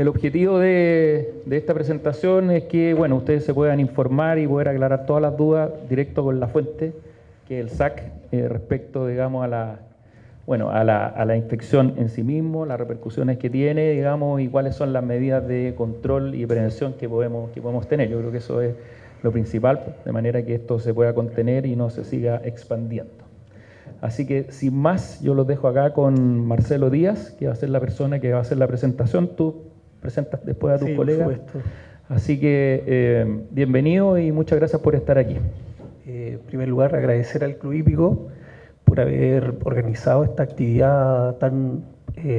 El objetivo de esta presentación es que, bueno, ustedes se puedan informar y poder aclarar todas las dudas directo con la fuente, que es el SAC, respecto, digamos, a la infección en sí mismo, las repercusiones que tiene, digamos, y cuáles son las medidas de control y prevención que podemos tener. Yo creo que eso es lo principal, de manera que esto se pueda contener y no se siga expandiendo. Así que, sin más, yo los dejo acá con Marcelo Díaz, que va a ser la persona que va a hacer la presentación. Tú presentas después a tus colegas. Por supuesto. Así que, bienvenido y muchas gracias por estar aquí. En primer lugar, agradecer al Club Hípico por haber organizado esta actividad tan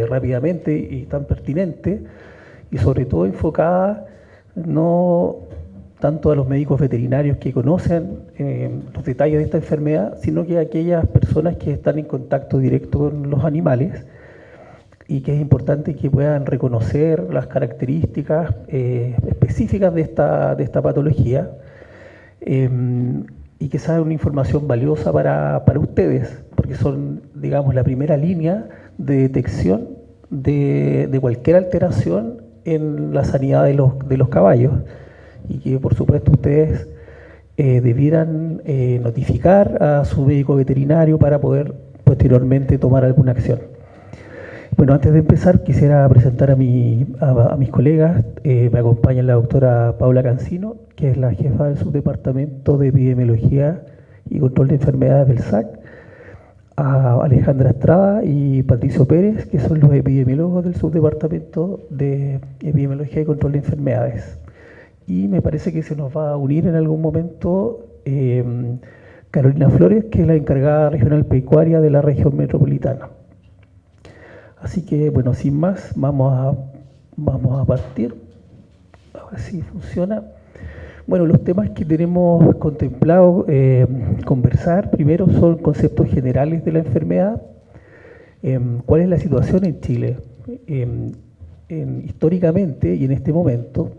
rápidamente y tan pertinente, y sobre todo enfocada no tanto a los médicos veterinarios que conocen los detalles de esta enfermedad, sino que a aquellas personas que están en contacto directo con los animales, y que es importante que puedan reconocer las características específicas de esta patología, y que sea una información valiosa para ustedes, porque son, digamos, la primera línea de detección de cualquier alteración en la sanidad de los caballos, y que por supuesto ustedes debieran notificar a su médico veterinario para poder posteriormente tomar alguna acción. Bueno, antes de empezar quisiera presentar a mis colegas. Me acompaña la doctora Paula Cancino, que es la jefa del subdepartamento de epidemiología y control de enfermedades del SAC, a Alejandra Estrada y Patricio Pérez, que son los epidemiólogos del subdepartamento de epidemiología y control de enfermedades. Y me parece que se nos va a unir en algún momento Carolina Flores, que es la encargada regional pecuaria de la región metropolitana. Así que, bueno, sin más, vamos a partir. A ver si funciona. Bueno, los temas que tenemos contemplado conversar primero son conceptos generales de la enfermedad. ¿Cuál es la situación en Chile? Históricamente y en este momento,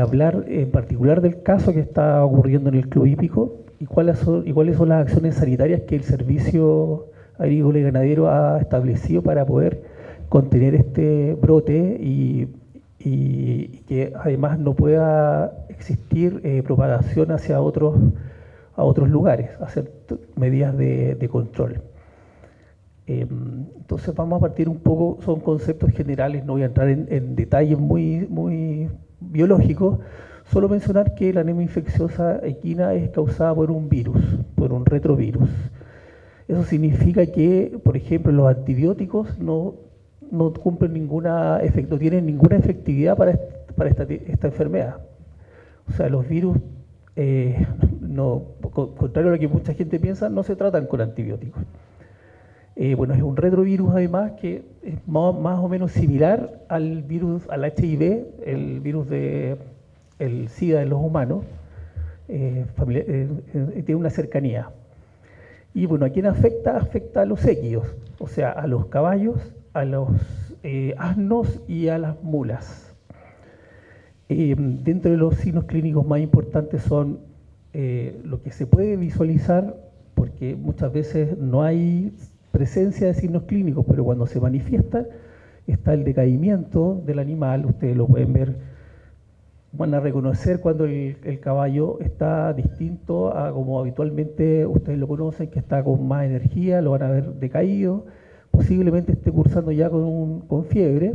hablar en particular del caso que está ocurriendo en el Club Hípico y cuáles son las acciones sanitarias que el Servicio Agrícola y Ganadero ha establecido para poder contener este brote y que además no pueda existir propagación hacia otros lugares, hacer medidas de control. Entonces vamos a partir un poco, son conceptos generales, no voy a entrar en detalles muy biológicos, solo mencionar que la anemia infecciosa equina es causada por un virus, por un retrovirus. Eso significa que, por ejemplo, los antibióticos no tienen ninguna efectividad para esta enfermedad. O sea, los virus, contrario a lo que mucha gente piensa, no se tratan con antibióticos. Bueno, es un retrovirus además que es más o menos similar al HIV, el virus del SIDA en los humanos, tiene una cercanía. Y bueno, ¿a quién afecta? Afecta a los equios, o sea, a los caballos, a los asnos y a las mulas. Dentro de los signos clínicos más importantes son lo que se puede visualizar, porque muchas veces no hay presencia de signos clínicos, pero cuando se manifiesta está el decaimiento del animal. Ustedes lo pueden ver, van a reconocer cuando el caballo está distinto a como habitualmente ustedes lo conocen, que está con más energía, lo van a ver decaído, posiblemente esté cursando ya con fiebre,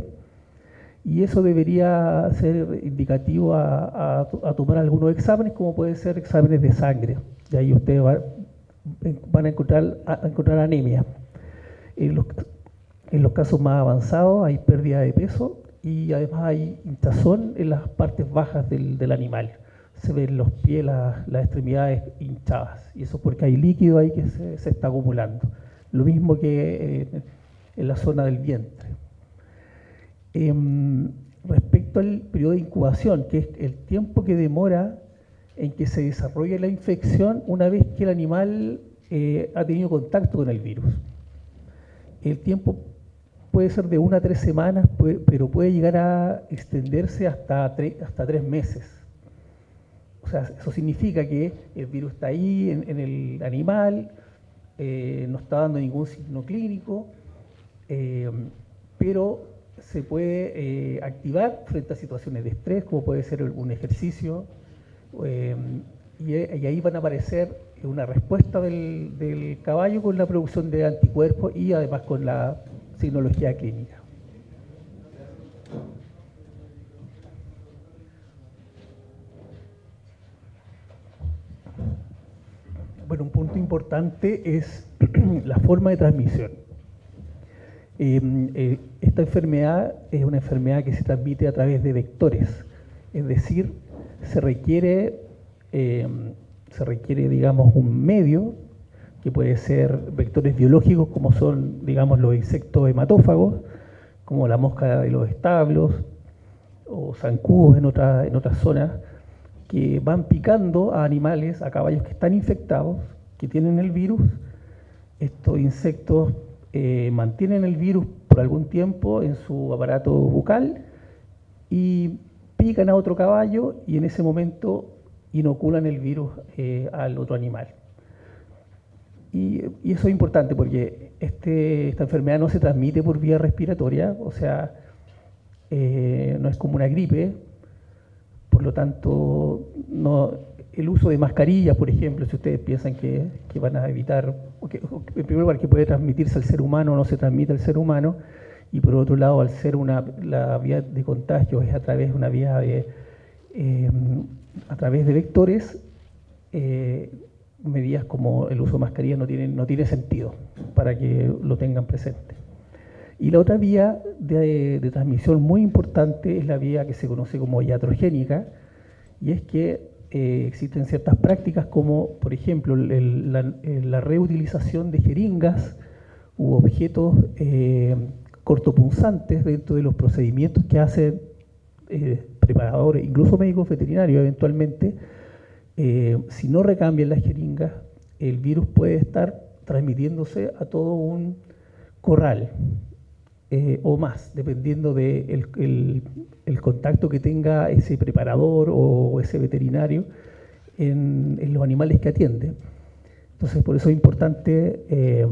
y eso debería ser indicativo a tomar algunos exámenes, como pueden ser exámenes de sangre, y ahí ustedes van a encontrar anemia. En los casos más avanzados hay pérdida de peso y además hay hinchazón en las partes bajas del animal. Se ven los pies, las extremidades hinchadas, y eso es porque hay líquido ahí que se está acumulando. Lo mismo que en la zona del vientre. Respecto al periodo de incubación, que es el tiempo que demora en que se desarrolle la infección una vez que el animal ha tenido contacto con el virus. El tiempo puede ser de 1 a 3 semanas, pero puede llegar a extenderse hasta 3 meses. O sea, eso significa que el virus está ahí en el animal, no está dando ningún signo clínico, pero se puede activar frente a situaciones de estrés, como puede ser un ejercicio, y ahí van a aparecer una respuesta del caballo con la producción de anticuerpos y además con la signología clínica. Bueno, un punto importante es la forma de transmisión. Esta enfermedad es una enfermedad que se transmite a través de vectores, es decir, se requiere, digamos, un medio que puede ser vectores biológicos como son, digamos, los insectos hematófagos, como la mosca de los establos o zancudos en otras zonas, que van picando a animales, a caballos que están infectados, que tienen el virus. Estos insectos mantienen el virus por algún tiempo en su aparato bucal y pican a otro caballo y en ese momento inoculan el virus al otro animal. Y eso es importante porque esta enfermedad no se transmite por vía respiratoria, o sea, no es como una gripe, por lo tanto, el uso de mascarillas, por ejemplo, si ustedes piensan que van a evitar, en primer lugar, que puede transmitirse al ser humano, no se transmite al ser humano, y por otro lado, al ser la vía de contagio es a través de una vía a través de vectores, medidas como el uso de mascarillas no tiene sentido, para que lo tengan presente. Y la otra vía de transmisión muy importante es la vía que se conoce como iatrogénica, y es que existen ciertas prácticas como, por ejemplo, la reutilización de jeringas u objetos cortopunzantes dentro de los procedimientos que hacen preparadores, incluso médicos veterinarios eventualmente. Si no recambian las jeringas, el virus puede estar transmitiéndose a todo un corral. O más, dependiendo del el contacto que tenga ese preparador o ese veterinario en los animales que atiende. Entonces, por eso es importante,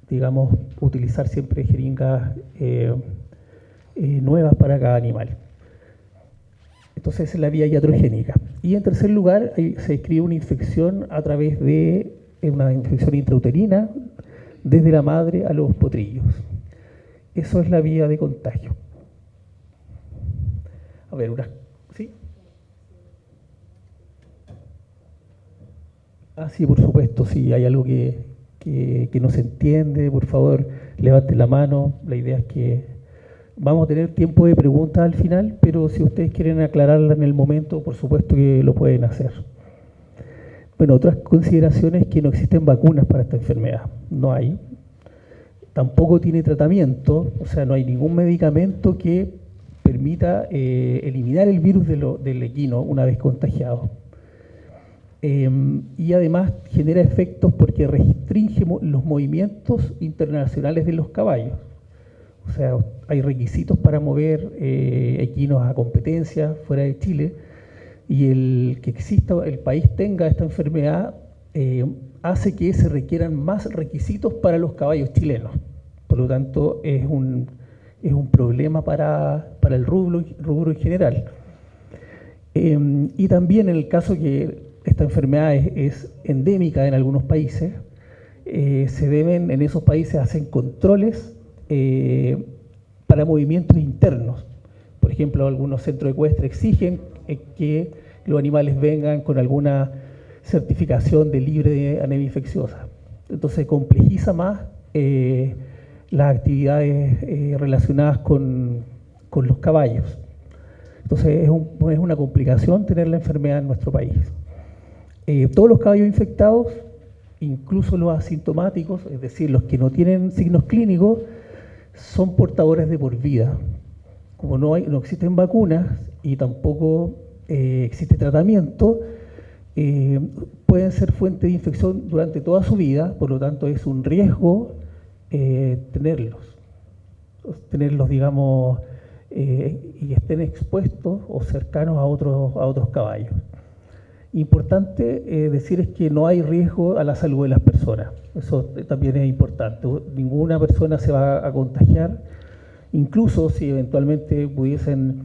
digamos, utilizar siempre jeringas nuevas para cada animal. Entonces, esa es la vía iatrogénica. Y en tercer lugar, se describe una infección a través de una infección intrauterina desde la madre a los potrillos. Eso es la vía de contagio. A ver, ¿sí? Sí, por supuesto, si hay algo que no se entiende, por favor, levante la mano. La idea es que vamos a tener tiempo de preguntas al final, pero si ustedes quieren aclararla en el momento, por supuesto que lo pueden hacer. Bueno, otras consideraciones es que no existen vacunas para esta enfermedad. No hay. Tampoco tiene tratamiento, o sea, no hay ningún medicamento que permita eliminar el virus del equino una vez contagiado. Y además genera efectos porque restringe los movimientos internacionales de los caballos. O sea, hay requisitos para mover equinos a competencia fuera de Chile, y el que el país tenga esta enfermedad hace que se requieran más requisitos para los caballos chilenos. Por lo tanto, es un problema para el rubro en general. Y también en el caso que esta enfermedad es endémica en algunos países, en esos países hacen controles para movimientos internos. Por ejemplo, algunos centros ecuestres exigen que los animales vengan con alguna certificación de libre de anemia infecciosa. Entonces complejiza más las actividades relacionadas con los caballos. Entonces es una complicación tener la enfermedad en nuestro país. Todos los caballos infectados, incluso los asintomáticos, es decir, los que no tienen signos clínicos, son portadores de por vida. Como no existen vacunas y tampoco existe tratamiento, pueden ser fuente de infección durante toda su vida, por lo tanto es un riesgo tenerlos, digamos, y estén expuestos o cercanos a otros caballos. Importante decir es que no hay riesgo a la salud de las personas, eso también es importante. Ninguna persona se va a contagiar Incluso si eventualmente pudiesen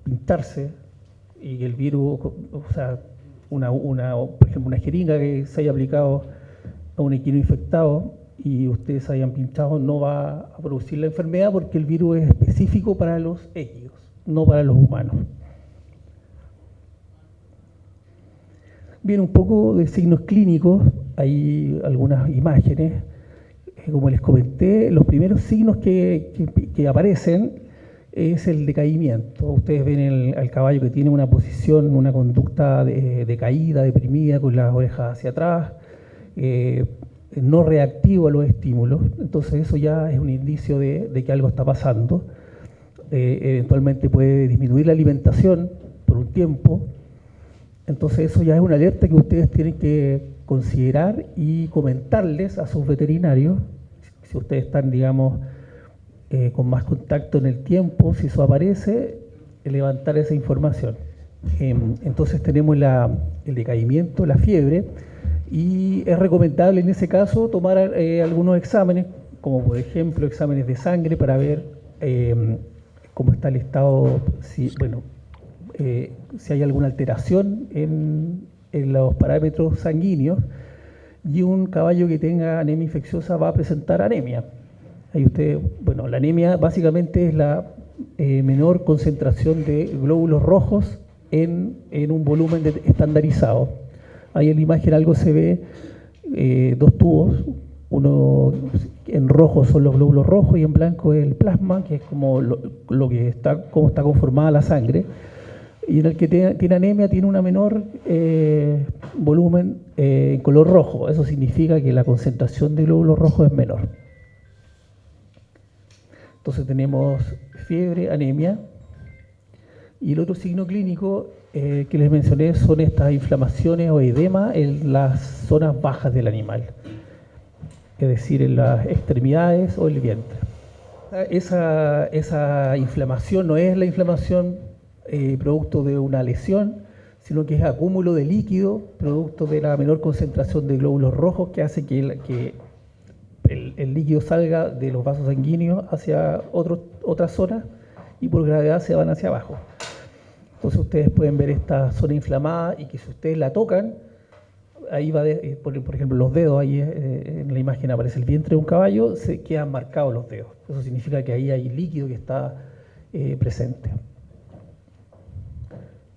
pincharse y el virus, o sea, por ejemplo, una jeringa que se haya aplicado a un equino infectado y ustedes hayan pinchado, no va a producir la enfermedad porque el virus es específico para los equinos, no para los humanos. Bien, un poco de signos clínicos, hay algunas imágenes. Como les comenté, los primeros signos que aparecen es el decaimiento. Ustedes ven al caballo que tiene una posición, una conducta decaída, deprimida, con las orejas hacia atrás, no reactivo a los estímulos. Entonces eso ya es un indicio de que algo está pasando. Eventualmente puede disminuir la alimentación por un tiempo. Entonces eso ya es una alerta que ustedes tienen que considerar y comentarles a sus veterinarios, si ustedes están, digamos, con más contacto en el tiempo, si eso aparece, levantar esa información. Entonces tenemos el decaimiento, la fiebre, y es recomendable en ese caso tomar algunos exámenes, como por ejemplo exámenes de sangre para ver cómo está el estado, si hay alguna alteración en los parámetros sanguíneos, y un caballo que tenga anemia infecciosa va a presentar anemia. Ahí la anemia básicamente es la menor concentración de glóbulos rojos en un volumen estandarizado. Ahí en la imagen algo se ve, dos tubos, uno en rojo son los glóbulos rojos y en blanco es el plasma, que es como cómo está conformada la sangre. Y en el que tiene anemia tiene una menor volumen en color rojo. Eso significa que la concentración de glóbulos rojos es menor. Entonces tenemos fiebre, anemia. Y el otro signo clínico que les mencioné son estas inflamaciones o edema en las zonas bajas del animal, es decir, en las extremidades o el vientre. Esa inflamación no es la inflamación producto de una lesión, sino que es acúmulo de líquido, producto de la menor concentración de glóbulos rojos, que hace que el líquido salga de los vasos sanguíneos hacia otras zonas y por gravedad se van hacia abajo. Entonces ustedes pueden ver esta zona inflamada y que si ustedes la tocan, ahí va, por ejemplo, los dedos, ahí en la imagen aparece el vientre de un caballo, se quedan marcados los dedos. Eso significa que ahí hay líquido que está presente.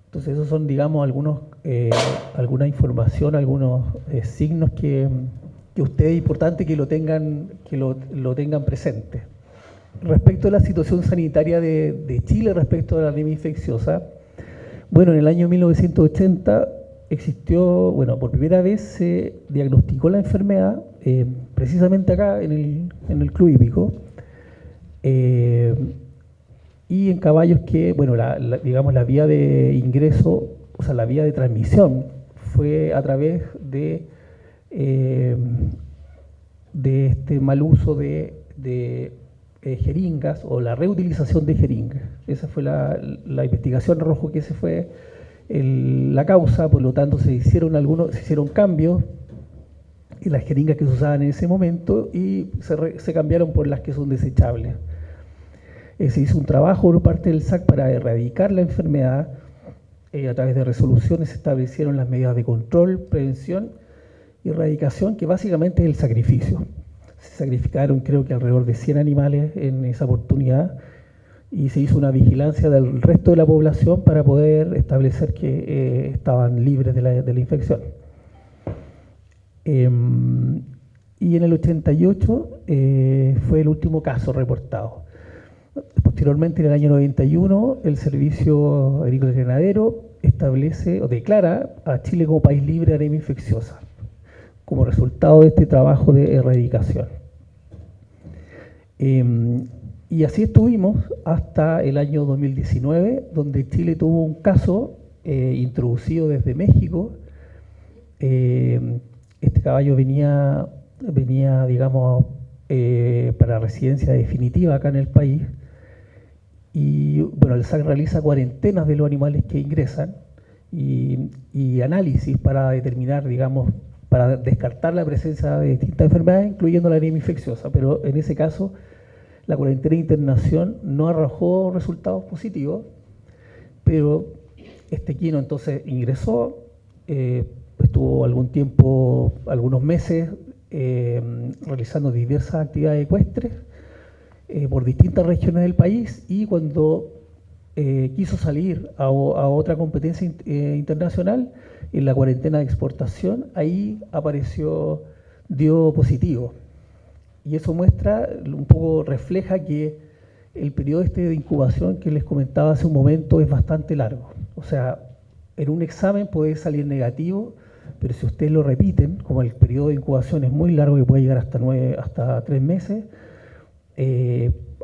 Entonces esos son, digamos, alguna información, algunos signos que ustedes es importante que lo tengan presente. Respecto a la situación sanitaria de Chile respecto a la anemia infecciosa, bueno, en el año 1980 existió, por primera vez se diagnosticó la enfermedad, precisamente acá en el Club Hípico, y en caballos que, digamos, la vía de ingreso, o sea, la vía de transmisión fue a través de este mal uso de jeringas o la reutilización de jeringas. Esa fue la investigación, arrojó que esa fue la causa, por lo tanto se hicieron cambios en las jeringas que se usaban en ese momento y se cambiaron por las que son desechables. Se hizo un trabajo por parte del SAC para erradicar la enfermedad. A través de resoluciones se establecieron las medidas de control, prevención y erradicación, que básicamente es el sacrificio. Se sacrificaron, creo que alrededor de 100 animales en esa oportunidad y se hizo una vigilancia del resto de la población para poder establecer que estaban libres de la infección. Y en el 88 fue el último caso reportado. Posteriormente, en el año 91, el Servicio Agrícola y Ganadero establece o declara a Chile como país libre de anemia infecciosa, como resultado de este trabajo de erradicación. Y así estuvimos hasta el año 2019, donde Chile tuvo un caso introducido desde México. Este caballo venía digamos, para residencia definitiva acá en el país. Y el SAC realiza cuarentenas de los animales que ingresan y análisis para determinar, digamos, para descartar la presencia de distintas enfermedades, incluyendo la anemia infecciosa. Pero en ese caso, La cuarentena de internación no arrojó resultados positivos, pero este equino entonces ingresó, estuvo algún tiempo, algunos meses, realizando diversas actividades ecuestres por distintas regiones del país, y cuando quiso salir a otra competencia internacional, en la cuarentena de exportación, ahí dio positivo. Y eso muestra, un poco refleja que el periodo de incubación que les comentaba hace un momento es bastante largo. O sea, en un examen puede salir negativo, pero si ustedes lo repiten, como el periodo de incubación es muy largo, que puede llegar hasta 3 meses,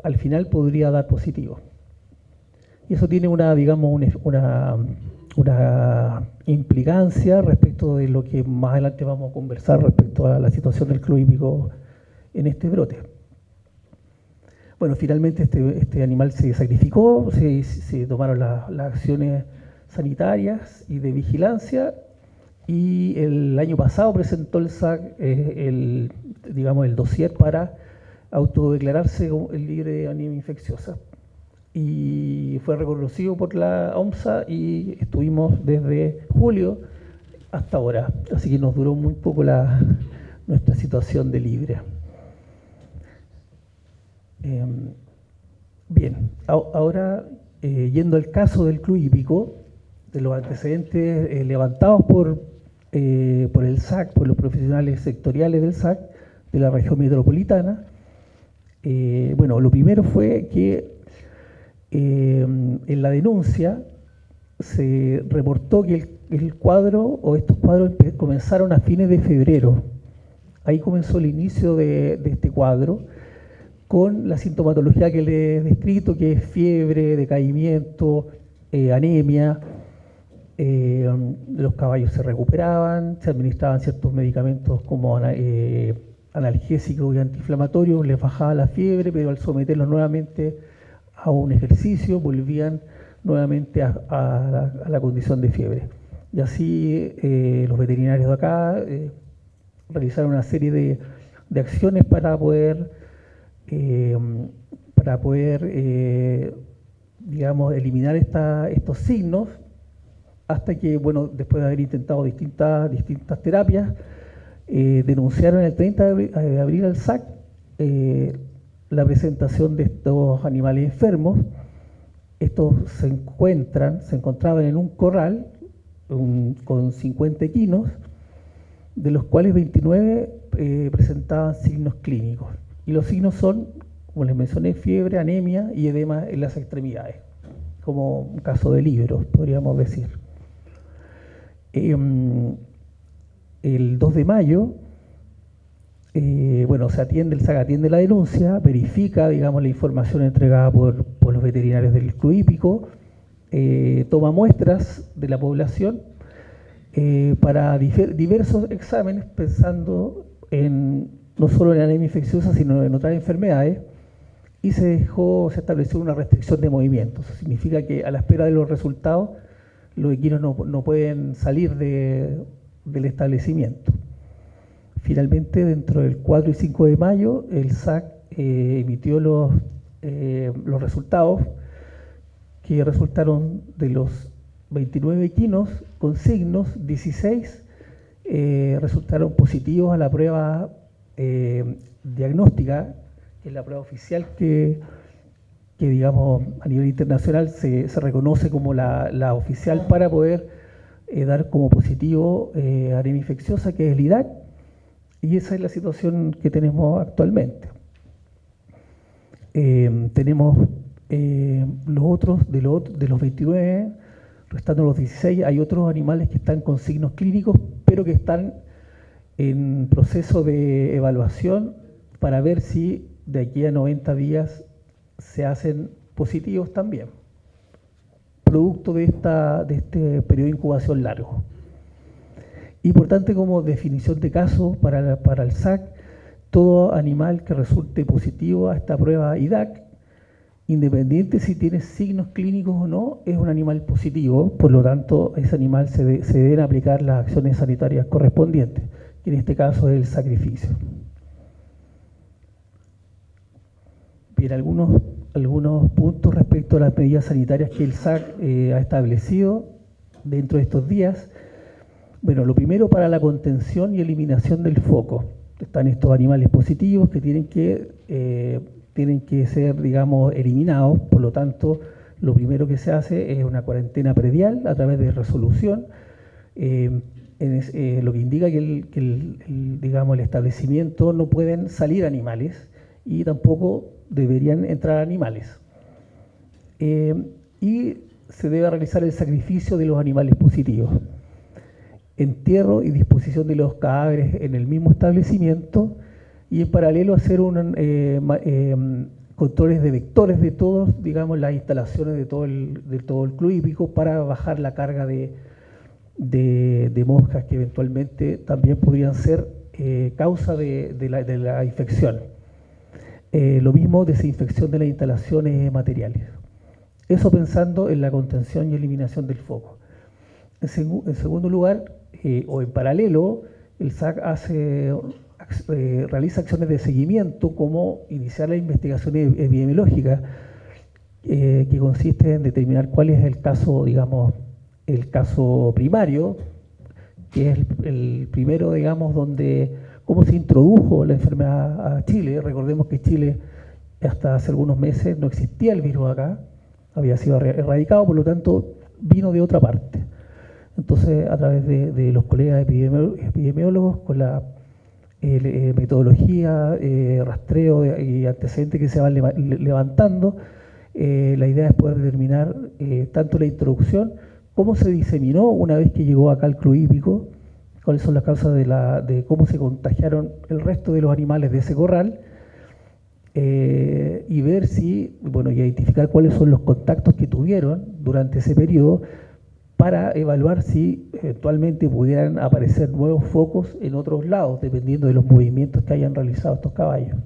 al final podría dar positivo. Y eso tiene una implicancia respecto de lo que más adelante vamos a conversar respecto a la situación del club hípico en este brote. Bueno, finalmente este animal se sacrificó, se tomaron las acciones sanitarias y de vigilancia, y el año pasado presentó el SAC el dossier para autodeclararse libre de anemia infecciosa, y fue reconocido por la OMSA, y estuvimos desde julio hasta ahora, así que nos duró muy poco nuestra situación de libre. Bien, ahora yendo al caso del club hípico, de los antecedentes levantados por el SAC, por los profesionales sectoriales del SAC de la región metropolitana. Bueno, lo primero fue que en la denuncia se reportó que el cuadro o estos cuadros comenzaron a fines de febrero. Ahí comenzó el inicio de este cuadro, con la sintomatología que le he descrito, que es fiebre, decaimiento, anemia. Los caballos se recuperaban, se administraban ciertos medicamentos como analgésicos y antiinflamatorios, les bajaba la fiebre, pero al someterlos nuevamente a un ejercicio volvían nuevamente a la condición de fiebre. Y así los veterinarios de acá realizaron una serie de acciones para poder eliminar estos signos, hasta que, bueno, después de haber intentado distintas terapias, denunciaron el 30 de abril al SAC la presentación de estos animales enfermos. Estos se encontraban en un corral con 50 equinos, de los cuales 29 presentaban signos clínicos. Y los signos son, como les mencioné, fiebre, anemia y edema en las extremidades, como un caso de libros, podríamos decir. El 2 de mayo, el SAC atiende la denuncia, verifica, la información entregada por los veterinarios del club hípico, toma muestras de la población para diversos exámenes, pensando no solo en anemia infecciosa, sino en otras enfermedades, y se estableció una restricción de movimientos. Eso significa que a la espera de los resultados, los equinos no pueden salir del establecimiento. Finalmente, dentro del 4 y 5 de mayo, el SAC emitió los resultados, que resultaron de los 29 equinos con signos, 16 resultaron positivos a la prueba diagnóstica, que es la prueba oficial que a nivel internacional se reconoce como la oficial para poder dar como positivo anemia infecciosa, que es el IDAC, y esa es la situación que tenemos actualmente. Tenemos los otros, de los 29, restando los 16, hay otros animales que están con signos clínicos, pero que están en proceso de evaluación para ver si de aquí a 90 días se hacen positivos también, producto de este periodo de incubación largo. Importante como definición de caso para el SAC, todo animal que resulte positivo a esta prueba IDAC, independiente si tiene signos clínicos o no, es un animal positivo. Por lo tanto, a ese animal se deben aplicar las acciones sanitarias correspondientes, que en este caso es el sacrificio. Bien, algunos puntos respecto a las medidas sanitarias que el SAC ha establecido dentro de estos días. Bueno, lo primero, para la contención y eliminación del foco. Están estos animales positivos que tienen que ser, digamos, eliminados. Por lo tanto, lo primero que se hace es una cuarentena predial a través de resolución, lo que indica que digamos, el establecimiento no pueden salir animales y tampoco deberían entrar animales. Y se debe realizar el sacrificio de los animales positivos. Entierro y disposición de los cadáveres en el mismo establecimiento y en paralelo hacer controles de vectores de todos, digamos, las instalaciones de todo el club hípico para bajar la carga de moscas que eventualmente también podrían ser causa de la infección. Lo mismo, desinfección de las instalaciones materiales. Eso pensando en la contención y eliminación del foco. En segundo lugar, o en paralelo, el SAC realiza acciones de seguimiento, como iniciar la investigación epidemiológica, que consiste en determinar cuál es el caso, digamos, el caso primario, que es el primero, digamos, cómo se introdujo la enfermedad a Chile. Recordemos que Chile hasta hace algunos meses no existía el virus acá, había sido erradicado, por lo tanto vino de otra parte. Entonces, a través de los colegas epidemiólogos, con la metodología, rastreo y antecedentes que se van levantando, la idea es poder determinar tanto la introducción, cómo se diseminó una vez que llegó acá al club hípico, cuáles son las causas de cómo se contagiaron el resto de los animales de ese corral, y ver si, bueno, y identificar cuáles son los contactos que tuvieron durante ese periodo para evaluar si eventualmente pudieran aparecer nuevos focos en otros lados, dependiendo de los movimientos que hayan realizado estos caballos.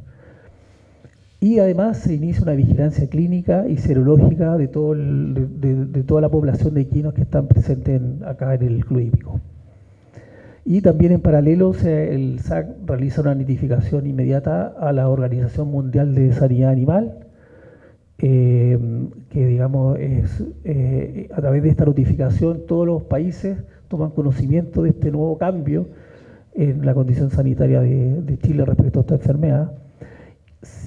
Y además se inicia una vigilancia clínica y serológica de toda la población de equinos que están presentes acá en el club hípico. Y también en paralelo el SAC realiza una notificación inmediata a la Organización Mundial de Sanidad Animal, que digamos a través de esta notificación todos los países toman conocimiento de este nuevo cambio en la condición sanitaria de Chile respecto a esta enfermedad,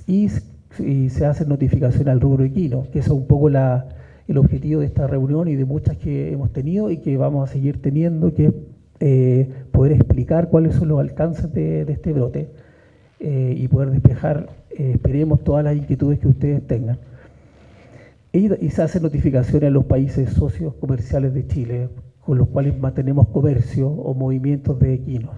y se hace notificación al rubro equino, que es un poco el objetivo de esta reunión y de muchas que hemos tenido y que vamos a seguir teniendo, que es poder explicar cuáles son los alcances de este brote y poder despejar, esperemos, todas las inquietudes que ustedes tengan. Y se hace notificaciones a los países socios comerciales de Chile, con los cuales mantenemos comercio o movimientos de equinos.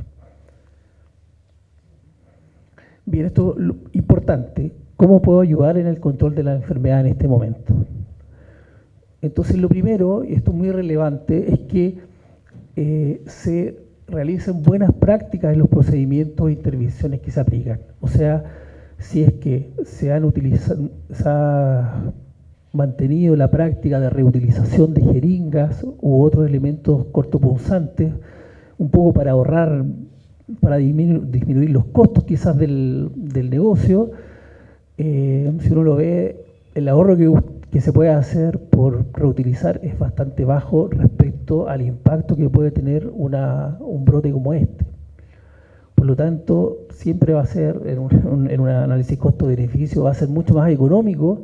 Bien, esto es importante. ¿Cómo puedo ayudar en el control de la enfermedad en este momento? Entonces, lo primero, y esto es muy relevante, es que se realicen buenas prácticas en los procedimientos e intervenciones que se aplican. O sea, si es que se ha mantenido la práctica de reutilización de jeringas u otros elementos cortopunzantes, un poco para ahorrar, para disminuir los costos quizás del negocio. Si uno lo ve, el ahorro que se puede hacer por reutilizar es bastante bajo respecto al impacto que puede tener un brote como este. Por lo tanto, siempre va a ser, en un análisis costo-beneficio, va a ser mucho más económico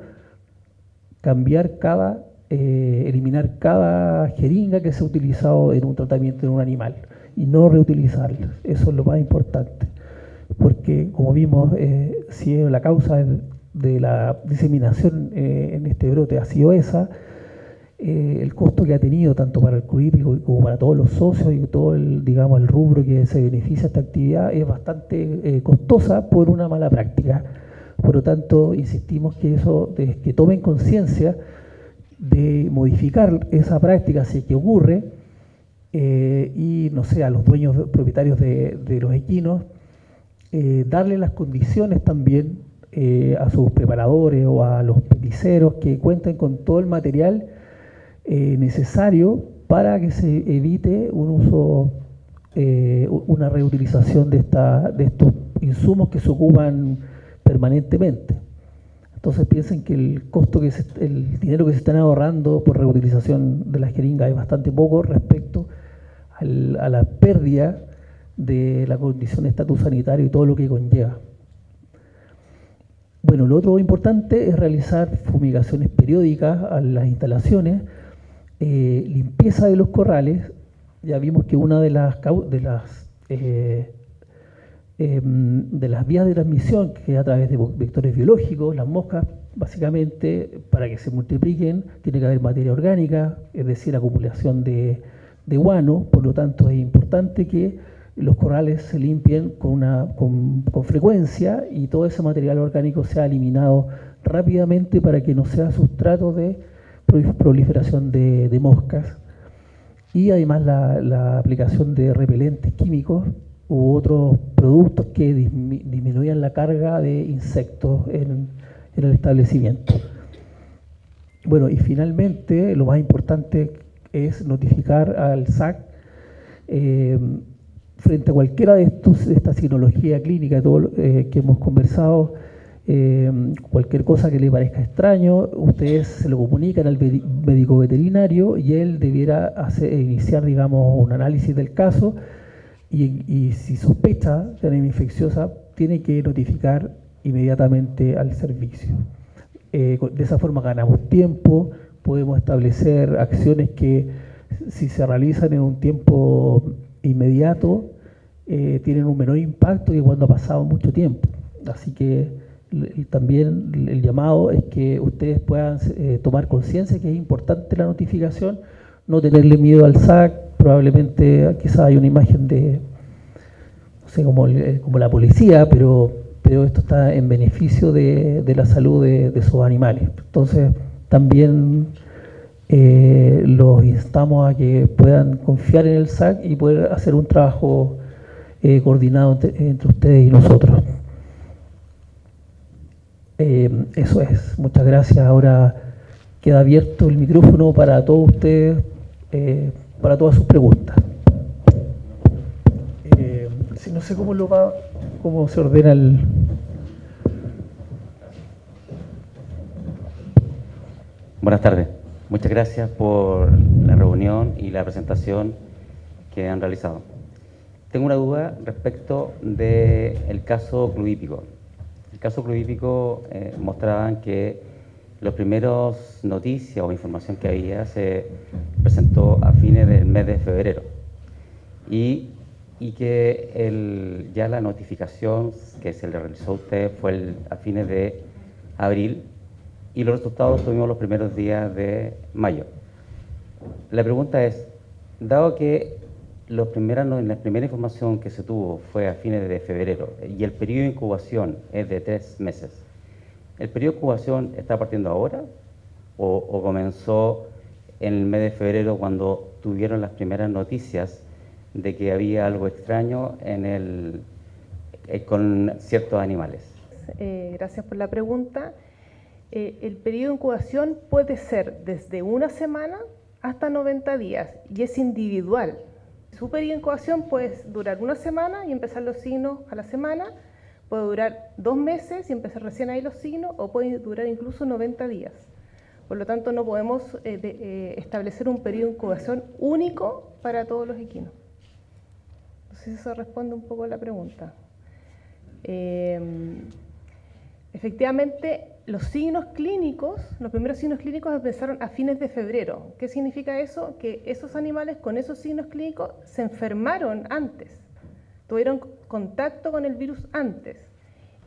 eliminar cada jeringa que se ha utilizado en un tratamiento en un animal y no reutilizarla. Eso es lo más importante, porque como vimos, si la causa de la diseminación en este brote ha sido esa, el costo que ha tenido tanto para el club hípico como para todos los socios y todo el rubro que se beneficia de esta actividad es bastante costosa por una mala práctica. Por lo tanto, insistimos que tomen conciencia de modificar esa práctica si es que ocurre, y no sé, a los dueños propietarios de los equinos, darle las condiciones también a sus preparadores o a los peticeros que cuenten con todo el material necesario para que se evite un uso, una reutilización de estos insumos que se ocupan permanentemente. Entonces piensen que el costo el dinero que se están ahorrando por reutilización de las jeringas es bastante poco respecto a la pérdida de la condición de estatus sanitario y todo lo que conlleva. Bueno, lo otro importante es realizar fumigaciones periódicas a las instalaciones, limpieza de los corrales. Ya vimos que una de las vías de transmisión, que es a través de vectores biológicos, las moscas, básicamente, para que se multipliquen, tiene que haber materia orgánica, es decir, acumulación de guano. Por lo tanto, es importante que los corrales se limpien con frecuencia y todo ese material orgánico sea eliminado rápidamente para que no sea sustrato de proliferación de moscas. Y además la aplicación de repelentes químicos u otros productos que disminuyan la carga de insectos en el establecimiento. Bueno, y finalmente lo más importante es notificar al SAC frente a cualquiera de esta signología clínica que hemos conversado, cualquier cosa que le parezca extraño, ustedes se lo comunican al médico veterinario y él debiera iniciar, digamos, un análisis del caso y si sospecha de anemia infecciosa, tiene que notificar inmediatamente al servicio. De esa forma ganamos tiempo, podemos establecer acciones que si se realizan en un tiempo inmediato, tienen un menor impacto que cuando ha pasado mucho tiempo. Así que también el llamado es que ustedes puedan tomar conciencia que es importante la notificación, no tenerle miedo al SAC. Probablemente quizás hay una imagen de, no sé, como la policía, pero esto está en beneficio de la salud de sus animales. Entonces también los instamos a que puedan confiar en el SAC y poder hacer un trabajo coordinado entre ustedes y nosotros. Eso es, muchas gracias. Ahora queda abierto el micrófono para todos ustedes, para todas sus preguntas. Si no sé cómo se ordena el... Buenas tardes. Muchas gracias por la reunión y la presentación que han realizado. Tengo una duda respecto del caso Club Hípico. El caso Club Hípico mostraban que los primeros noticias o información que había se presentó a fines del mes de febrero y que ya la notificación que se le realizó a usted fue a fines de abril y los resultados tuvimos los primeros días de mayo. La pregunta es, dado que la primera información que se tuvo fue a fines de febrero y el periodo de incubación es de 3 meses, ¿el periodo de incubación está partiendo ahora o comenzó en el mes de febrero cuando tuvieron las primeras noticias de que había algo extraño con ciertos animales? Gracias por la pregunta. El periodo de incubación puede ser desde una semana hasta 90 días y es individual. Su periodo de incubación puede durar una semana y empezar los signos a la semana, puede durar 2 meses y empezar recién ahí los signos, o puede durar incluso 90 días. Por lo tanto, no podemos establecer un periodo de incubación único para todos los equinos. No sé si eso responde un poco a la pregunta. Efectivamente, los primeros signos clínicos empezaron a fines de febrero. ¿Qué significa eso? Que esos animales con esos signos clínicos se enfermaron antes, tuvieron contacto con el virus antes,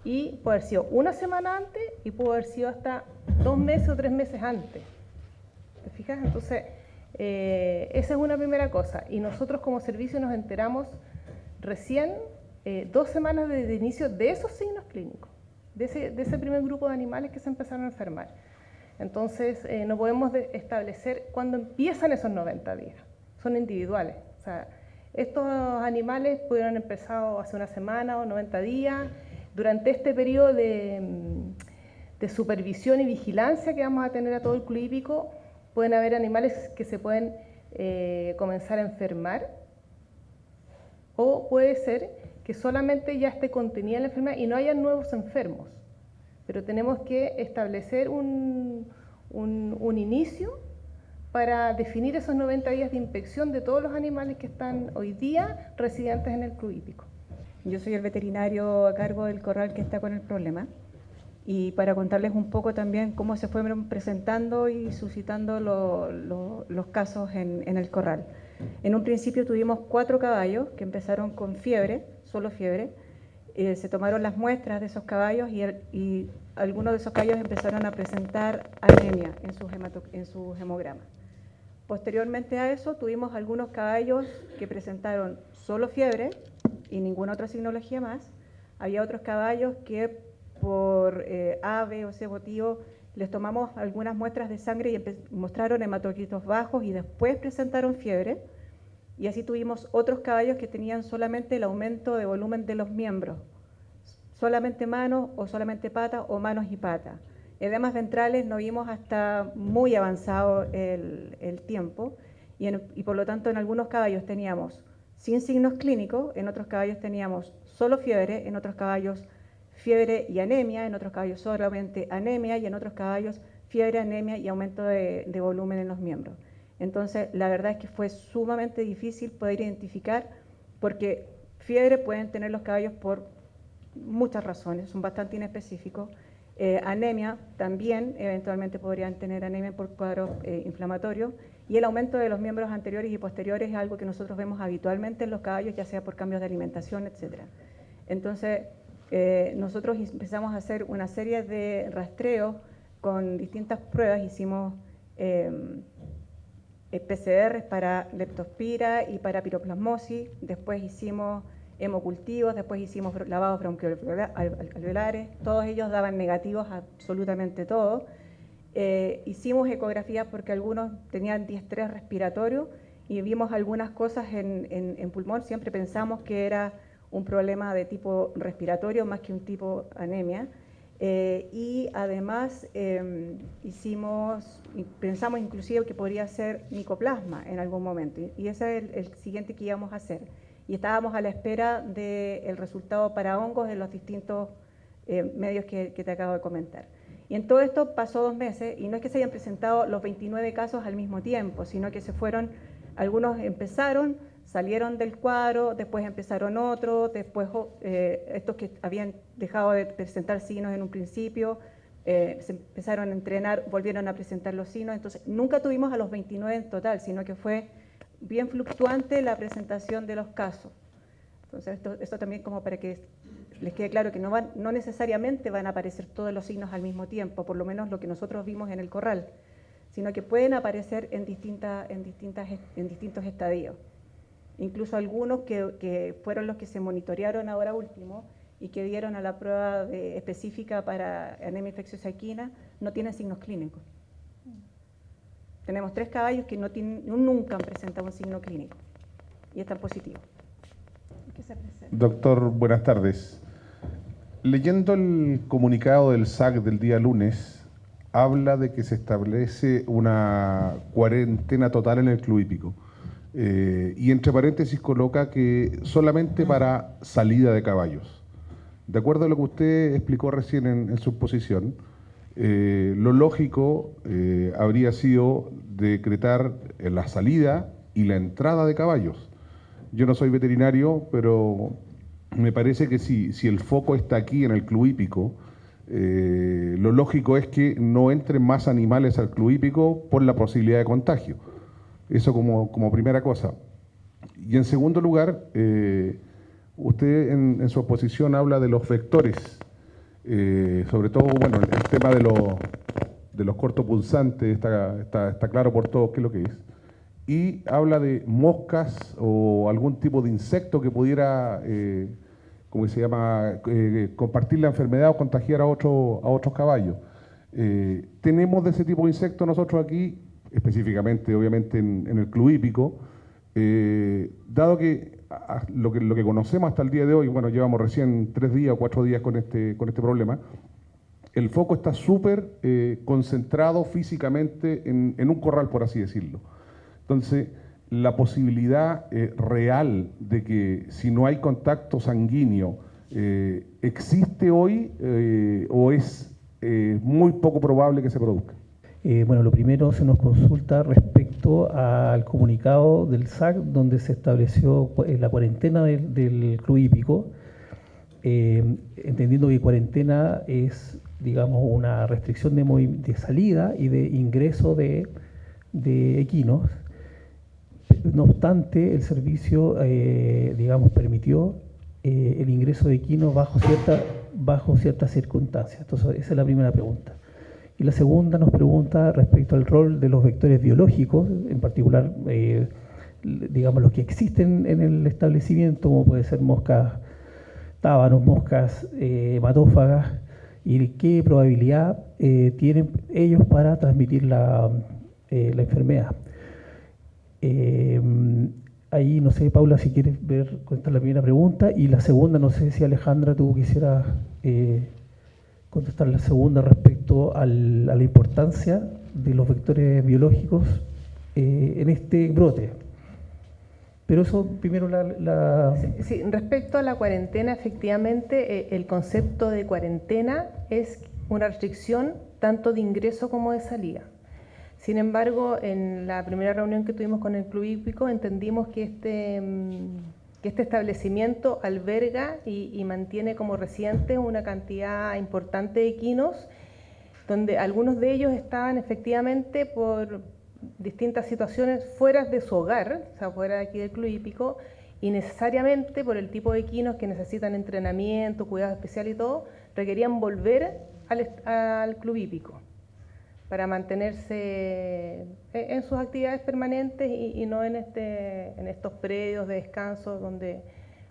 y puede haber sido una semana antes y puede haber sido hasta 2 meses o 3 meses antes. ¿Te fijas? Entonces, esa es una primera cosa, y nosotros como servicio nos enteramos recién 2 semanas desde el inicio de esos signos clínicos, de ese primer grupo de animales que se empezaron a enfermar. Entonces, no podemos establecer cuándo empiezan esos 90 días, son individuales. O sea, estos animales pudieron haber empezado hace una semana o 90 días. Durante este periodo de supervisión y vigilancia que vamos a tener a todo el club hípico, pueden haber animales que se pueden comenzar a enfermar, o puede ser que solamente ya esté contenida la enfermedad y no haya nuevos enfermos. pero tenemos que establecer un inicio para definir esos 90 días de inspección de todos los animales que están hoy día residentes en el club hípico. Yo soy el veterinario a cargo del corral que está con el problema, y para contarles un poco también cómo se fueron presentando y suscitando los casos en el corral. En un principio tuvimos 4 caballos que empezaron con fiebre, solo fiebre. Se tomaron las muestras de esos caballos y algunos de esos caballos empezaron a presentar anemia en su hemograma. Posteriormente a eso tuvimos algunos caballos que presentaron solo fiebre y ninguna otra signología más. Había otros caballos que por A, B o C motivo les tomamos algunas muestras de sangre y mostraron hematocritos bajos y después presentaron fiebre. Y así tuvimos otros caballos que tenían solamente el aumento de volumen de los miembros, solamente manos o solamente patas o manos y patas. Edemas ventrales no vimos hasta muy avanzado el tiempo y por lo tanto en algunos caballos teníamos sin signos clínicos, en otros caballos teníamos solo fiebre, en otros caballos fiebre y anemia, en otros caballos solamente anemia y en otros caballos fiebre, anemia y aumento de volumen en los miembros. Entonces, la verdad es que fue sumamente difícil poder identificar, porque fiebre pueden tener los caballos por muchas razones, son bastante inespecíficos. Anemia también, eventualmente podrían tener anemia por cuadros inflamatorios, y el aumento de los miembros anteriores y posteriores es algo que nosotros vemos habitualmente en los caballos, ya sea por cambios de alimentación, etc. Entonces, nosotros empezamos a hacer una serie de rastreos con distintas pruebas, hicimos PCRs para leptospira y para piroplasmosis, después hicimos hemocultivos, después hicimos lavados bronquialveolares, todos ellos daban negativos a absolutamente todo. Hicimos ecografías porque algunos tenían diestrés respiratorio y vimos algunas cosas en pulmón, siempre pensamos que era un problema de tipo respiratorio más que un tipo anemia. Y además pensamos inclusive que podría ser micoplasma en algún momento, y ese es el siguiente que íbamos a hacer. Y estábamos a la espera del resultado para hongos en los distintos medios que te acabo de comentar. Y en todo esto pasó 2 meses, y no es que se hayan presentado los 29 casos al mismo tiempo, sino que algunos empezaron, salieron del cuadro, después empezaron otros, después estos que habían dejado de presentar signos en un principio, se empezaron a entrenar, volvieron a presentar los signos. Entonces nunca tuvimos a los 29 en total, sino que fue bien fluctuante la presentación de los casos. Entonces esto también como para que les quede claro que no necesariamente van a aparecer todos los signos al mismo tiempo, por lo menos lo que nosotros vimos en el corral, sino que pueden aparecer en distintos estadios. Incluso algunos que fueron los que se monitorearon ahora último y que dieron a la prueba específica para anemia infecciosa equina, no tienen signos clínicos. Tenemos 3 caballos que nunca han presentado un signo clínico y están positivos. Doctor, buenas tardes. Leyendo el comunicado del SAC del día lunes, habla de que se establece una cuarentena total en el club hípico. Y entre paréntesis coloca que solamente para salida de caballos. De acuerdo a lo que usted explicó recién en su exposición, lo lógico habría sido decretar la salida y la entrada de caballos. Yo no soy veterinario, pero me parece que si el foco está aquí en el club hípico, lo lógico es que no entren más animales al club hípico por la posibilidad de contagio. Eso como primera cosa. Y en segundo lugar, usted en su exposición habla de los vectores, sobre todo, bueno, el tema de los cortopulsantes está claro por todos qué es lo que es. Y habla de moscas o algún tipo de insecto que pudiera, ¿cómo se llama?, compartir la enfermedad o contagiar a otros caballos. Tenemos de ese tipo de insectos nosotros aquí, específicamente, obviamente, en el club hípico, dado que lo que conocemos hasta el día de hoy, bueno, llevamos recién 3 días o 4 días con este problema, el foco está súper concentrado físicamente en un corral, por así decirlo. Entonces, la posibilidad real de que si no hay contacto sanguíneo, ¿existe hoy o es muy poco probable que se produzca. Bueno, lo primero se nos consulta respecto al comunicado del SAC donde se estableció la cuarentena del club hípico, entendiendo que cuarentena es, digamos, una restricción de salida y de ingreso de equinos. No obstante, el servicio, digamos, permitió el ingreso de equinos bajo ciertas circunstancias. Entonces, esa es la primera pregunta. Y la segunda nos pregunta respecto al rol de los vectores biológicos, en particular, digamos, los que existen en el establecimiento, como puede ser moscas tábanos, moscas hematófagas, y qué probabilidad tienen ellos para transmitir la enfermedad. Ahí no sé, Paula, si quieres contestar la primera pregunta, y la segunda, no sé si Alejandra, tú quisieras contestar la segunda respecto a la importancia de los vectores biológicos en este brote. Pero eso primero Sí, respecto a la cuarentena, efectivamente, el concepto de cuarentena es una restricción tanto de ingreso como de salida. Sin embargo, en la primera reunión que tuvimos con el club hípico entendimos que este establecimiento alberga y mantiene como residentes una cantidad importante de equinos, donde algunos de ellos estaban efectivamente por distintas situaciones fuera de su hogar, o sea, fuera de aquí del club hípico, y necesariamente por el tipo de equinos que necesitan entrenamiento, cuidado especial y todo, requerían volver al club hípico para mantenerse en sus actividades permanentes y no en estos predios de descanso donde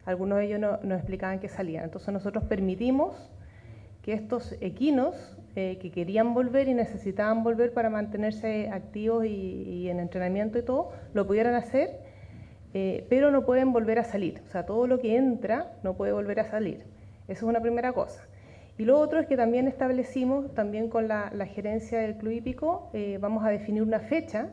algunos de ellos nos explicaban que salían. Entonces nosotros permitimos que estos equinos que querían volver y necesitaban volver para mantenerse activos y en entrenamiento y todo, lo pudieran hacer, pero no pueden volver a salir. O sea, todo lo que entra no puede volver a salir. Esa es una primera cosa. Y lo otro es que también establecimos, también con la gerencia del club hípico, vamos a definir una fecha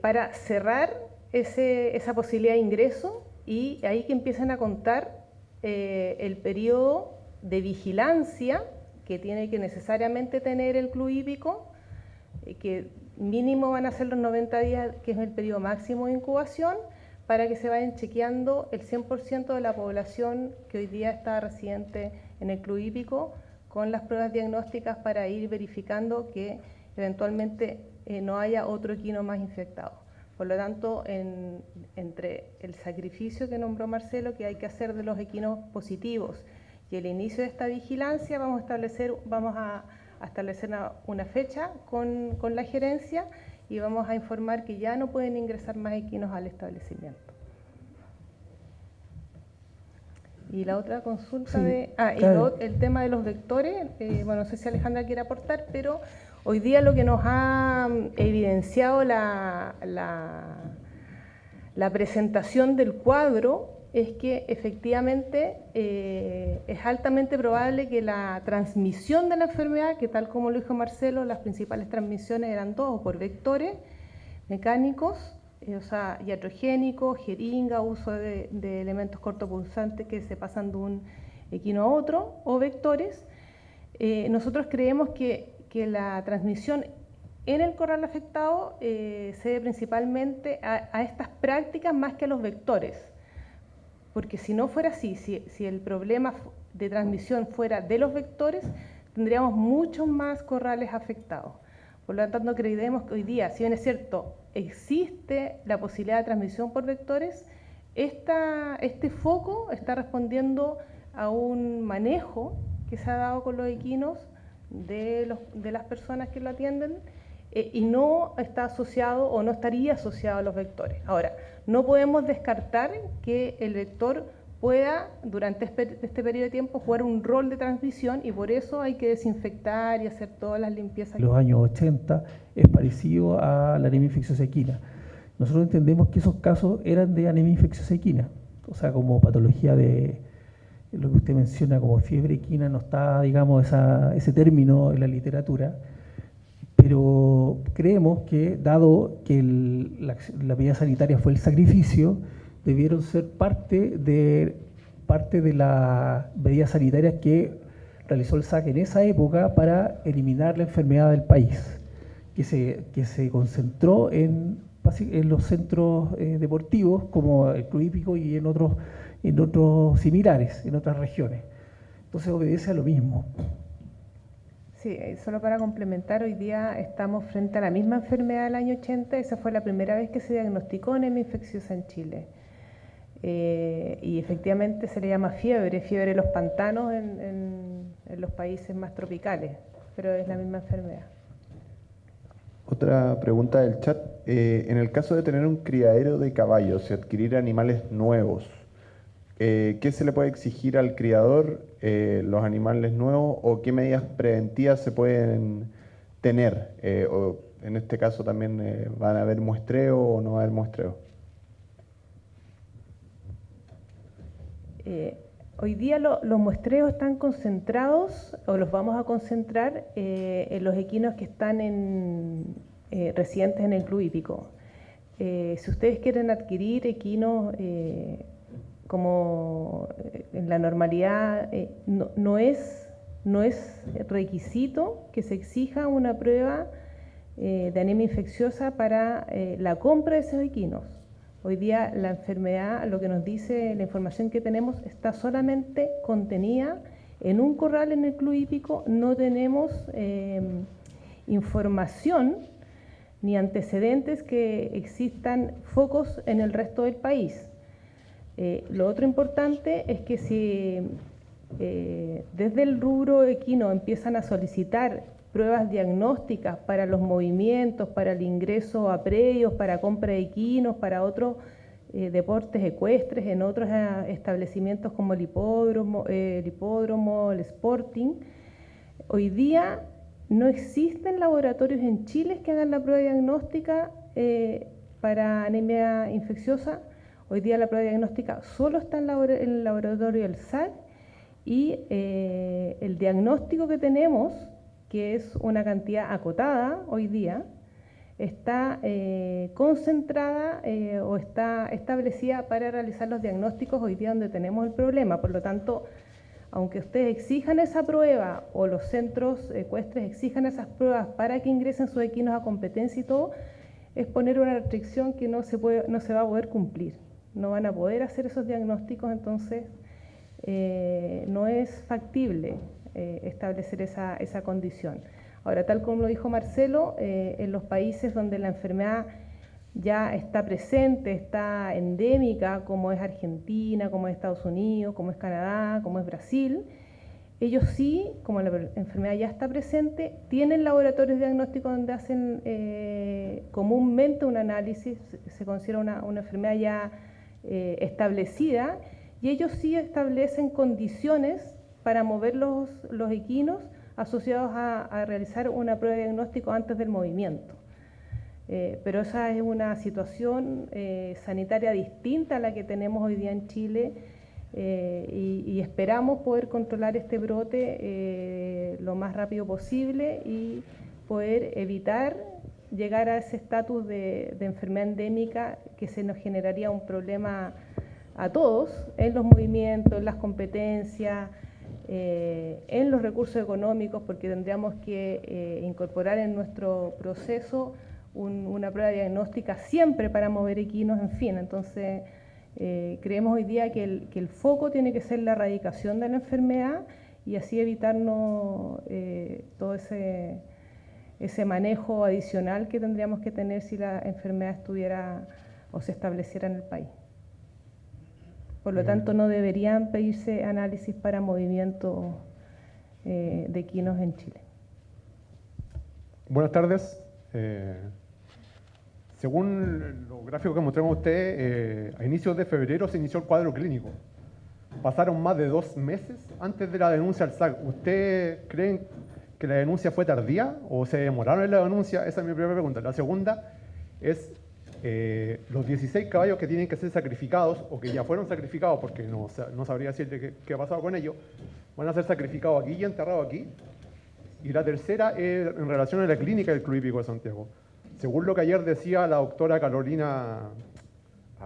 para cerrar esa posibilidad de ingreso y ahí que empiecen a contar el periodo de vigilancia que tiene que necesariamente tener el club hípico, que mínimo van a ser los 90 días, que es el periodo máximo de incubación, para que se vayan chequeando el 100% de la población que hoy día está residente en el club hípico con las pruebas diagnósticas para ir verificando que eventualmente no haya otro equino más infectado. Por lo tanto, entre el sacrificio que nombró Marcelo, que hay que hacer de los equinos positivos y el inicio de esta vigilancia, vamos a establecer una fecha con la gerencia y vamos a informar que ya no pueden ingresar más equinos al establecimiento. Y la otra consulta sí, el tema de los vectores, bueno, no sé si Alejandra quiere aportar, pero hoy día lo que nos ha evidenciado la presentación del cuadro es que efectivamente es altamente probable que la transmisión de la enfermedad, que tal como lo dijo Marcelo, las principales transmisiones eran dos, por vectores mecánicos, o sea, iatrogénicos, jeringa, uso de elementos cortopulsantes que se pasan de un equino a otro, o vectores. Nosotros creemos que la transmisión en el corral afectado se debe principalmente a estas prácticas más que a los vectores. Porque si no fuera así, si el problema de transmisión fuera de los vectores, tendríamos muchos más corrales afectados. Por lo tanto, creemos que hoy día, si bien es cierto, existe la posibilidad de transmisión por vectores, este foco está respondiendo a un manejo que se ha dado con los equinos de las personas que lo atienden y no está asociado o no estaría asociado a los vectores. Ahora, no podemos descartar que el vector pueda, durante este periodo de tiempo, jugar un rol de transmisión y por eso hay que desinfectar y hacer todas las limpiezas. Los años 80 es parecido a la anemia infecciosa equina. Nosotros entendemos que esos casos eran de anemia infecciosa equina, o sea, como patología de lo que usted menciona como fiebre equina, no está, digamos, ese término en la literatura, pero creemos que, dado que la medida sanitaria fue el sacrificio, debieron ser parte de las medidas sanitarias que realizó el SAC en esa época para eliminar la enfermedad del país, que se concentró en los centros deportivos como el Club Hípico y en otros similares, en otras regiones. Entonces obedece a lo mismo. Sí, solo para complementar, hoy día estamos frente a la misma enfermedad del año 80, esa fue la primera vez que se diagnosticó anemia infecciosa en Chile. Y efectivamente se le llama fiebre de los pantanos en los países más tropicales, pero es la misma enfermedad. Otra pregunta del chat. En el caso de tener un criadero de caballos y adquirir animales nuevos, ¿qué se le puede exigir al criador, los animales nuevos, o qué medidas preventivas se pueden tener? O en este caso también ¿van a haber muestreo o no va a haber muestreo? Hoy día los muestreos están concentrados, o los vamos a concentrar en los equinos que están residentes en el Club Hípico. Si ustedes quieren adquirir equinos como en la normalidad, no es requisito que se exija una prueba de anemia infecciosa para la compra de esos equinos. Hoy día la enfermedad, lo que nos dice la información que tenemos, está solamente contenida en un corral en el Club Hípico. No tenemos información ni antecedentes que existan focos en el resto del país. Lo otro importante es que si desde el rubro equino empiezan a solicitar pruebas diagnósticas para los movimientos, para el ingreso a predios, para compra de equinos, para otros deportes ecuestres, en otros establecimientos como el hipódromo, el Sporting. Hoy día no existen laboratorios en Chile que hagan la prueba diagnóstica para anemia infecciosa. Hoy día la prueba diagnóstica solo está en el laboratorio del SAC, y el diagnóstico que tenemos, que es una cantidad acotada hoy día, está concentrada o está establecida para realizar los diagnósticos hoy día donde tenemos el problema. Por lo tanto, aunque ustedes exijan esa prueba o los centros ecuestres exijan esas pruebas para que ingresen sus equinos a competencia y todo, es poner una restricción que no se va a poder cumplir. No van a poder hacer esos diagnósticos, entonces no es factible establecer esa condición. Ahora, tal como lo dijo Marcelo, en los países donde la enfermedad ya está presente, está endémica, como es Argentina, como es Estados Unidos, como es Canadá, como es Brasil, ellos sí, como la enfermedad ya está presente, tienen laboratorios diagnósticos donde hacen comúnmente un análisis, se considera una enfermedad ya establecida, y ellos sí establecen condiciones para mover los equinos asociados a realizar una prueba de diagnóstico antes del movimiento. Pero esa es una situación sanitaria distinta a la que tenemos hoy día en Chile, y esperamos poder controlar este brote lo más rápido posible y poder evitar llegar a ese estatus de enfermedad endémica que se nos generaría un problema a todos en los movimientos, en las competencias, en los recursos económicos, porque tendríamos que incorporar en nuestro proceso una prueba diagnóstica siempre para mover equinos, en fin. Entonces, creemos hoy día que el foco tiene que ser la erradicación de la enfermedad y así evitarnos todo ese manejo adicional que tendríamos que tener si la enfermedad estuviera o se estableciera en el país. Por lo tanto, no deberían pedirse análisis para movimiento de equinos en Chile. Buenas tardes. Según los gráficos que mostramos a usted, a inicios de febrero se inició el cuadro clínico. Pasaron más de 2 meses antes de la denuncia al SAC. ¿Usted cree que la denuncia fue tardía o se demoraron en la denuncia? Esa es mi primera pregunta. La segunda es los 16 caballos que tienen que ser sacrificados o que ya fueron sacrificados, porque no sabría decirle qué ha pasado con ellos, van a ser sacrificados aquí y enterrados aquí. Y la tercera es en relación a la clínica del Club Hípico de Santiago. Según lo que ayer decía la doctora Carolina,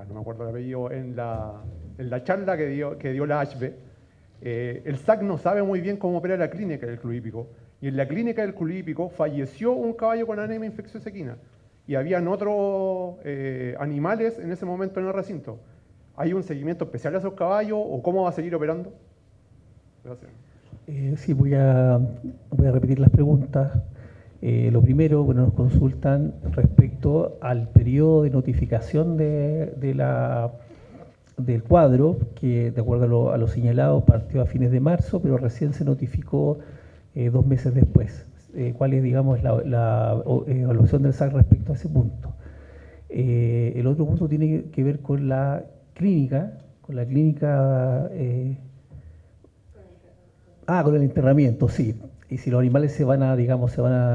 no me acuerdo el apellido, en la charla que dio la HB, El SAC no sabe muy bien cómo opera la clínica del club hípico. Y en la clínica del club hípico falleció un caballo con anemia infecciosa equina. Y habían otros animales en ese momento en el recinto. ¿Hay un seguimiento especial a esos caballos o cómo va a seguir operando? Gracias. Sí, voy a repetir las preguntas. Lo primero, bueno, nos consultan respecto al periodo de notificación del cuadro, que de acuerdo a lo señalado partió a fines de marzo, pero recién se notificó 2 meses después. ¿Cuál es, digamos, la evaluación del SAC respecto a ese punto? El otro punto tiene que ver con la clínica, con el enterramiento, sí. Y si los animales se van a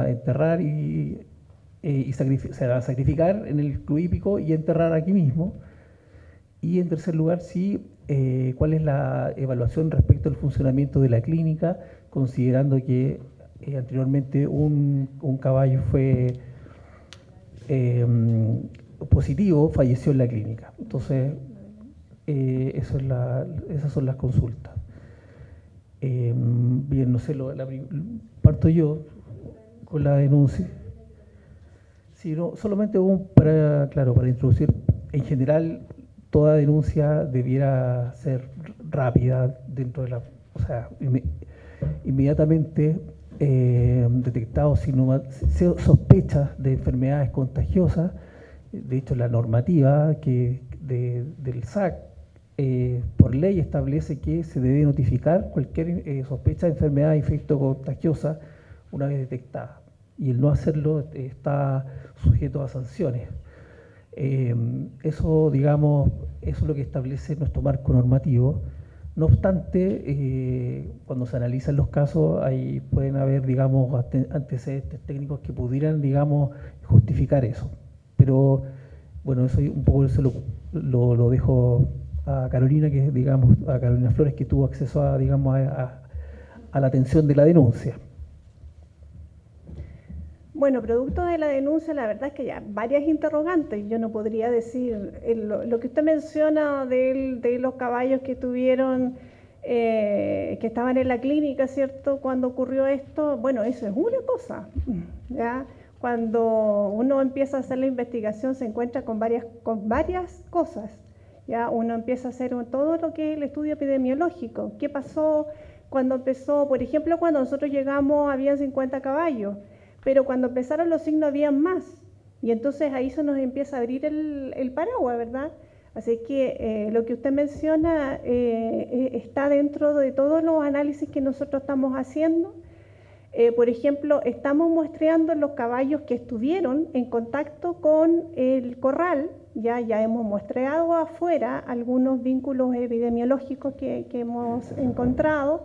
enterrar se van a sacrificar en el club hípico y enterrar aquí mismo. Y en tercer lugar, sí, cuál es la evaluación respecto al funcionamiento de la clínica, considerando que anteriormente un caballo fue positivo, falleció en la clínica. Entonces, esas son las consultas. Bien, no sé, parto yo con la denuncia. Sí, no, solamente para introducir, en general, toda denuncia debiera ser rápida dentro de inmediatamente detectado sospechas de enfermedades contagiosas. De hecho, la normativa del SAC por ley establece que se debe notificar cualquier sospecha de enfermedad infecto-contagiosa una vez detectada, y el no hacerlo está sujeto a sanciones. Eso es lo que establece nuestro marco normativo. No obstante, cuando se analizan los casos, ahí pueden haber, antecedentes técnicos que pudieran, justificar eso. Pero, bueno, eso un poco lo dejo a Carolina, a Carolina Flores, que tuvo acceso a la atención de la denuncia. Bueno, producto de la denuncia, la verdad es que ya varias interrogantes. Yo no podría decir lo que usted menciona de los caballos que tuvieron, que estaban en la clínica, ¿cierto? Cuando ocurrió esto, bueno, eso es una cosa, ¿ya? Cuando uno empieza a hacer la investigación se encuentra con varias cosas. Ya uno empieza a hacer todo lo que es el estudio epidemiológico. ¿Qué pasó cuando empezó? Por ejemplo, cuando nosotros llegamos habían 50 caballos, pero cuando empezaron los signos habían más. Y entonces ahí se nos empieza a abrir el paraguas, ¿verdad? Así que lo que usted menciona está dentro de todos los análisis que nosotros estamos haciendo. Por ejemplo, estamos muestreando los caballos que estuvieron en contacto con el corral. Ya hemos muestreado afuera algunos vínculos epidemiológicos que hemos encontrado,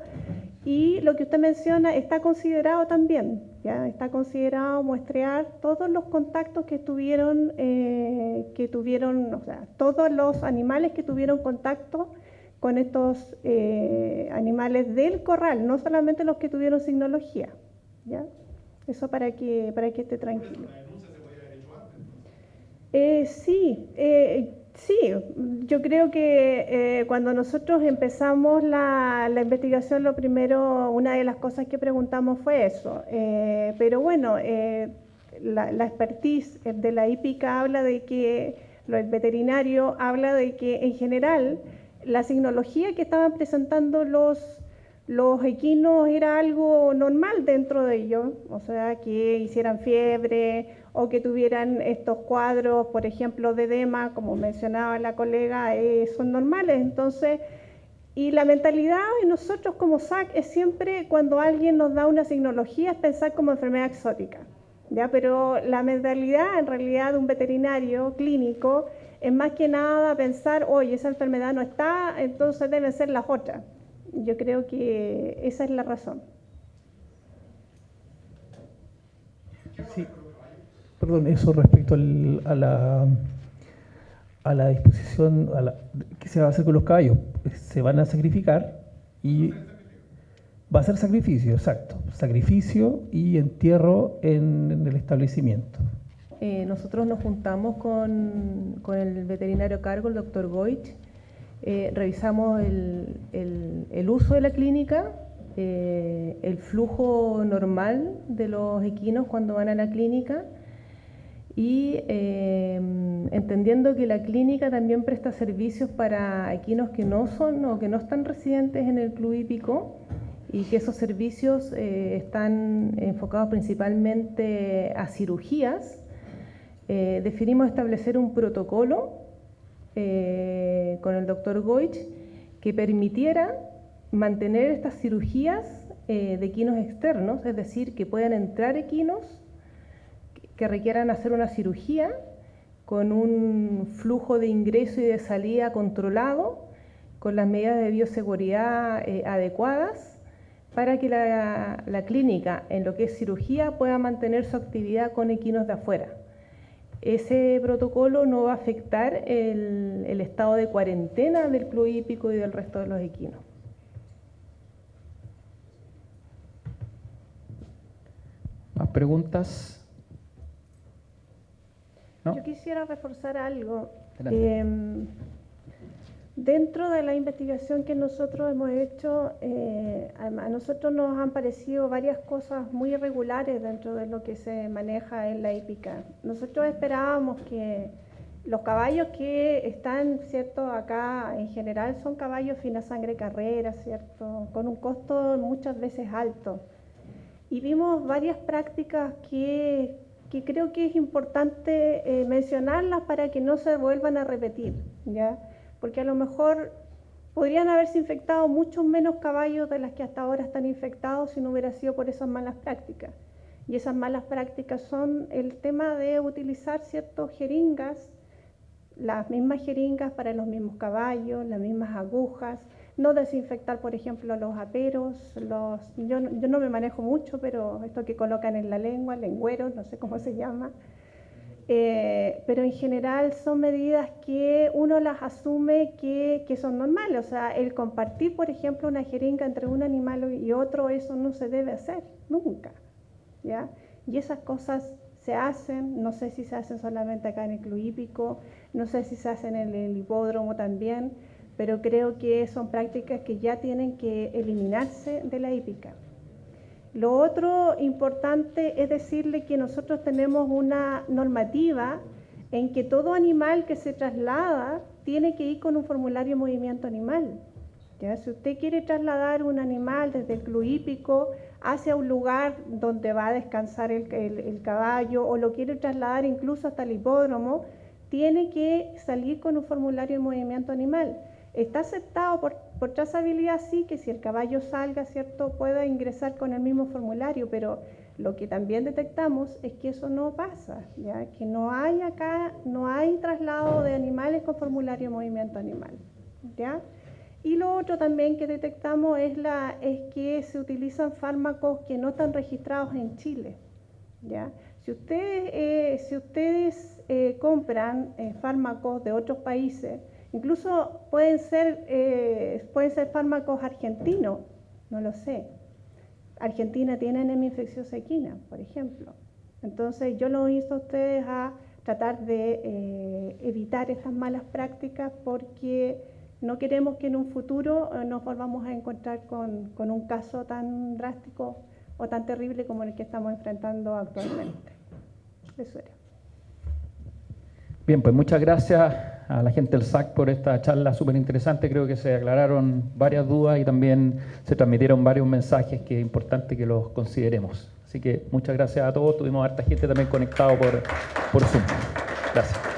y lo que usted menciona está considerado también, ya está considerado muestrear todos los contactos que tuvieron, o sea, todos los animales que tuvieron contacto con estos animales del corral, no solamente los que tuvieron signología, ¿ya? Eso para que esté tranquilo. Sí, yo creo que cuando nosotros empezamos la investigación, lo primero, una de las cosas que preguntamos fue eso. Pero bueno, la expertise de la hípica habla de que, el veterinario habla de que en general la signología que estaban presentando los equinos era algo normal dentro de ellos, o sea, que hicieran fiebre o que tuvieran estos cuadros, por ejemplo, de edema, como mencionaba la colega, son normales. Entonces, y la mentalidad de nosotros como SAC es siempre, cuando alguien nos da una signología, es pensar como enfermedad exótica, ¿ya? Pero la mentalidad en realidad de un veterinario clínico es más que nada pensar, oye, esa enfermedad no está, entonces deben ser las otras. Yo creo que esa es la razón. Sí, perdón, eso respecto a la disposición, ¿qué se va a hacer con los caballos? Se van a sacrificar y va a ser sacrificio, exacto, sacrificio y entierro en el establecimiento. Nosotros nos juntamos con el veterinario a cargo, el doctor Goich, revisamos el uso de la clínica, el flujo normal de los equinos cuando van a la clínica y entendiendo que la clínica también presta servicios para equinos que no son o que no están residentes en el club hípico y que esos servicios están enfocados principalmente a cirugías. Definimos establecer un protocolo con el doctor Goich que permitiera mantener estas cirugías de equinos externos, es decir, que puedan entrar equinos que requieran hacer una cirugía con un flujo de ingreso y de salida controlado, con las medidas de bioseguridad adecuadas, para que la clínica, en lo que es cirugía, pueda mantener su actividad con equinos de afuera. Ese protocolo no va a afectar el estado de cuarentena del club hípico y del resto de los equinos. ¿Más preguntas? ¿No? Yo quisiera reforzar algo. Dentro de la investigación que nosotros hemos hecho, a nosotros nos han parecido varias cosas muy irregulares dentro de lo que se maneja en la hípica. Nosotros esperábamos que los caballos que están, ¿cierto?, acá en general son caballos fina sangre carrera, ¿cierto?, con un costo muchas veces alto. Y vimos varias prácticas que creo que es importante mencionarlas para que no se vuelvan a repetir, ¿ya? Porque a lo mejor podrían haberse infectado muchos menos caballos de las que hasta ahora están infectados si no hubiera sido por esas malas prácticas. Y esas malas prácticas son el tema de utilizar ciertas jeringas, las mismas jeringas para los mismos caballos, las mismas agujas, no desinfectar, por ejemplo, los aperos, yo no me manejo mucho, pero esto que colocan en la lengua, lengüeros, no sé cómo se llama. Pero en general son medidas que uno las asume que son normales. O sea, el compartir, por ejemplo, una jeringa entre un animal y otro, eso no se debe hacer, nunca, ¿ya? Y esas cosas se hacen, no sé si se hacen solamente acá en el club hípico, no sé si se hacen en el hipódromo también, pero creo que son prácticas que ya tienen que eliminarse de la hípica. Lo otro importante es decirle que nosotros tenemos una normativa en que todo animal que se traslada tiene que ir con un formulario de movimiento animal. ¿Ya? Si usted quiere trasladar un animal desde el club hípico hacia un lugar donde va a descansar el caballo o lo quiere trasladar incluso hasta el hipódromo, tiene que salir con un formulario de movimiento animal. Está aceptado por trazabilidad, sí, que si el caballo salga, ¿cierto?, pueda ingresar con el mismo formulario, pero lo que también detectamos es que eso no pasa, ¿ya? Que no hay traslado de animales con formulario de movimiento animal, ¿ya? Y lo otro también que detectamos es que se utilizan fármacos que no están registrados en Chile, ¿ya? Si ustedes compran fármacos de otros países, incluso pueden ser fármacos argentinos, no lo sé. Argentina tiene anemia infecciosa equina, por ejemplo. Entonces yo los insto a ustedes a tratar de evitar estas malas prácticas porque no queremos que en un futuro nos volvamos a encontrar con un caso tan drástico o tan terrible como el que estamos enfrentando actualmente. Eso era. Bien, pues muchas gracias a la gente del SAC por esta charla súper interesante. Creo que se aclararon varias dudas y también se transmitieron varios mensajes que es importante que los consideremos. Así que muchas gracias a todos. Tuvimos harta gente también conectado por Zoom. Gracias.